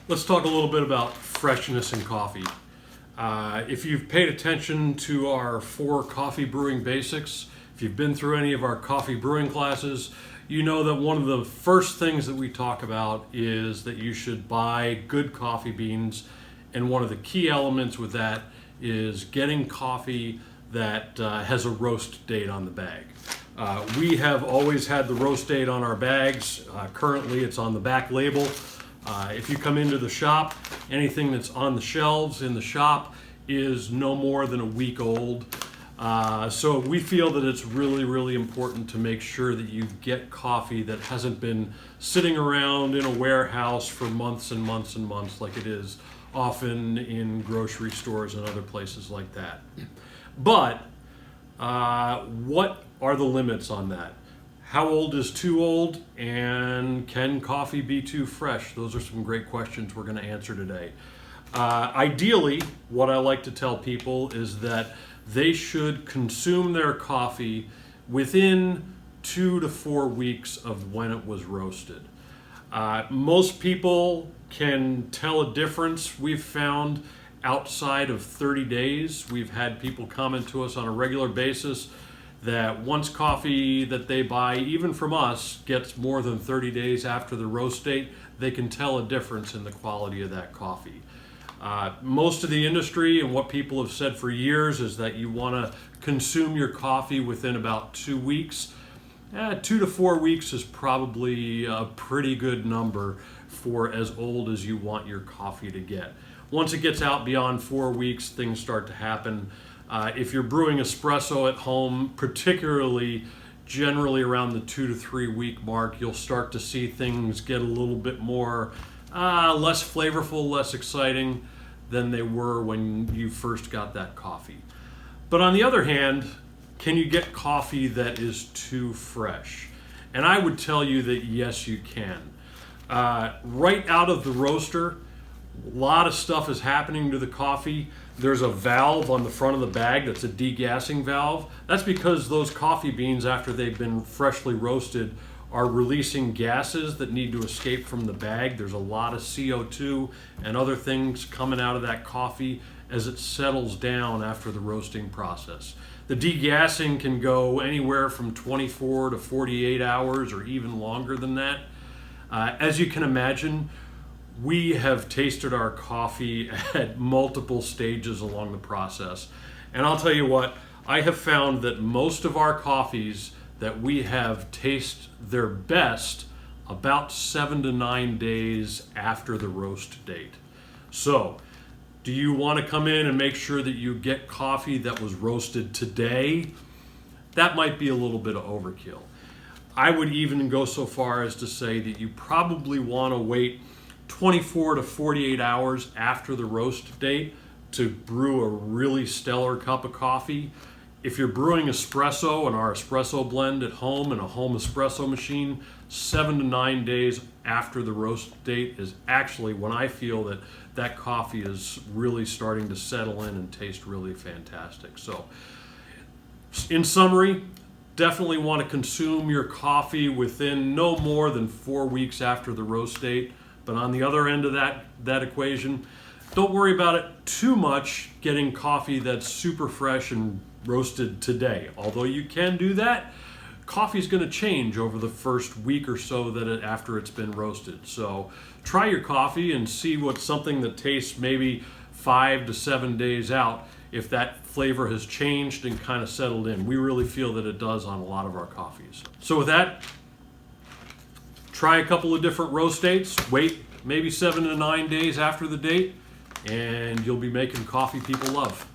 Let's talk a little bit about freshness and coffee. If you've paid attention to our 4 coffee brewing basics, if you've been through any of our coffee brewing classes, you know that one of the first things that we talk about is that you should buy good coffee beans, and one of the key elements with that is getting coffee that has a roast date on the bag. We have always had the roast date on our bags. Currently it's on the back label. If you come into the shop, anything that's on the shelves in the shop is no more than a week old. So we feel that it's really important to make sure that you get coffee that hasn't been sitting around in a warehouse for months and months and months like it is often in grocery stores and other places like that. But what are the limits on that? How old is too old, and can coffee be too fresh? Those are some great questions we're going to answer today. Ideally, what I like to tell people is that they should consume their coffee within 2 to 4 weeks of when it was roasted. Most people can tell a difference. We've found outside of 30 days, we've had people comment to us on a regular basis that once coffee that they buy, even from us, gets more than 30 days after the roast date, they can tell a difference in the quality of that coffee. Most of the industry and what people have said for years is that you want to consume your coffee within about 2 weeks. 2 to 4 weeks is probably a pretty good number for as old as you want your coffee to get. Once it gets out beyond 4 weeks, things start to happen. If you're brewing espresso at home, particularly generally around the 2 to 3 week mark, you'll start to see things get a little bit more less flavorful, less exciting than they were when you first got that coffee. But on the other hand, can you get coffee that is too fresh? And I would tell you that yes, you can. Right out of the roaster, a lot of stuff is happening to the coffee. There's a valve on the front of the bag that's a degassing valve. That's because those coffee beans, after they've been freshly roasted, are releasing gases that need to escape from the bag. There's a lot of CO2 and other things coming out of that coffee as it settles down after the roasting process. The degassing can go anywhere from 24 to 48 hours or even longer than that. As you can imagine, we have tasted our coffee at multiple stages along the process. And I'll tell you what, I have found that most of our coffees that we have taste their best about 7 to 9 days after the roast date. So, do you want to come in and make sure that you get coffee that was roasted today? That might be a little bit of overkill. I would even go so far as to say that you probably want to wait 24 to 48 hours after the roast date to brew a really stellar cup of coffee. If you're brewing espresso and our espresso blend at home in a home espresso machine, 7 to 9 days after the roast date is actually when I feel that that coffee is really starting to settle in and taste really fantastic. So, in summary, definitely want to consume your coffee within no more than 4 weeks after the roast date. But on the other end of that equation, don't worry about it too much getting coffee that's super fresh and roasted today. Although you can do that, coffee's going to change over the first week or so after it's been roasted. So try your coffee and see what's something that tastes maybe 5 to 7 days out, if that flavor has changed and kind of settled in. We really feel that it does on a lot of our coffees. So with that, try a couple of different roast dates, wait maybe 7 to 9 days after the date, and you'll be making coffee people love.